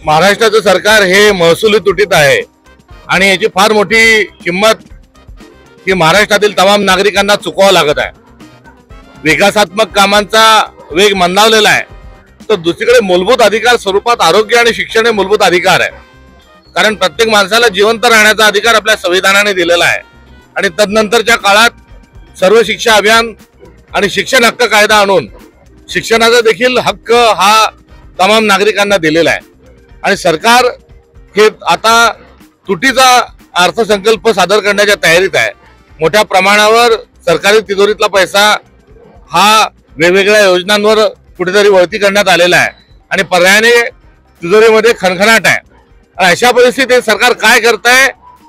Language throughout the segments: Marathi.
महाराष्ट्राचं सरकार हे महसुली तुटीत आहे आणि याची फार मोठी किंमत ही महाराष्ट्रातील तमाम नागरिकांना चुकवावं लागत आहे। विकासात्मक कामांचा वेग मंदावलेला आहे, तर दुसरीकडे मूलभूत अधिकार स्वरूपात आरोग्य आणि शिक्षण हे मूलभूत अधिकार आहे। कारण प्रत्येक माणसाला जिवंत राहण्याचा अधिकार आपल्या संविधानाने दिलेला आहे आणि तदनंतरच्या काळात सर्व शिक्षा अभियान आणि शिक्षण हक्क कायदा आणून शिक्षणाचा देखील हक्क हा तमाम नागरिकांना दिलेला आहे। आणि सरकार हे आता तुटीचा अर्थसंकल्प सादर करण्याच्या तयारीत आहे। मोठ्या प्रमाणावर सरकारी तिजोरीतला पैसा हा वेगवेगळ्या योजनांवर कुठेतरी वळती करण्यात आलेला आहे आणि पर्यायाने तिजोरीमध्ये खणखणाट आहे। अशा परिस्थितीत सरकार काय करतंय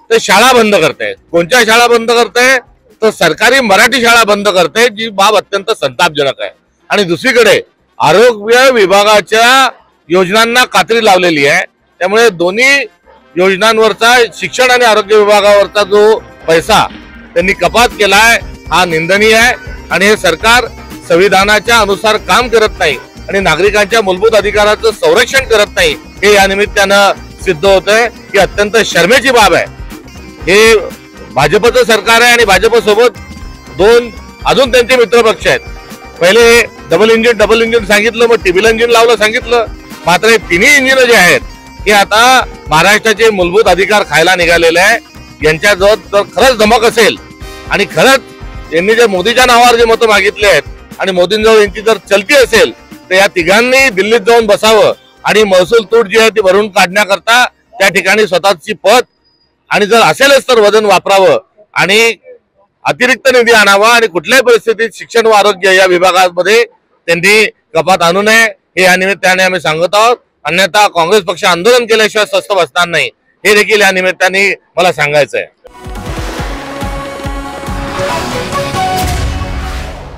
तर शाळा बंद करतंय। कोणत्या शाळा बंद करतंय तर सरकारी मराठी शाळा बंद करतंय, जी बाब अत्यंत संतापजनक आहे। आणि दुसरीकडे आरोग्य विभागाच्या योजनांना कात्री लावलेली आहे। त्यामुळे दोन्ही योजनांवरचा शिक्षण आणि आरोग्य विभागावरचा जो पैसा त्यांनी कपात केलाय हा निंदनीय आहे आणि हे सरकार संविधानाच्या अनुसार काम करत नाही आणि नागरिकांच्या मूलभूत अधिकाराचं संरक्षण करत नाही, हे या निमित्तानं सिद्ध होतंय की अत्यंत शर्मेची बाब आहे। हे भाजपचं सरकार आहे आणि भाजप सोबत अजून त्यांचे मित्रपक्ष आहेत। पहिले डबल इंजिन सांगितलं, मग टिबिल इंजिन लावलं सांगितलं, मात्र हे तिन्ही इंजिन जे आहेत हे आता महाराष्ट्राचे मूलभूत अधिकार खायला निघालेले आहे। यांच्याजवळ जर खरंच धमक असेल आणि खरंच यांनी जे मोदीच्या नावावर जे मतं मागितले आहेत आणि मोदींजवळ यांची जर चलती असेल तर या तिघांनी दिल्लीत जाऊन बसावं आणि महसूल तूट जी आहे ती भरून काढण्याकरता त्या ठिकाणी स्वतःची पद आणि जर असेलच तर वजन वापरावं आणि अतिरिक्त निधी आणावा आणि कुठल्याही परिस्थितीत शिक्षण व आरोग्य या विभागामध्ये त्यांनी कपात आणू नये, हे या निमित्ताने आम्ही सांगत आहोत। अन्यथा काँग्रेस पक्ष आंदोलन केल्याशिवाय स्वस्थ बसणार नाही, हे देखील या निमित्ताने मला सांगायचं आहे।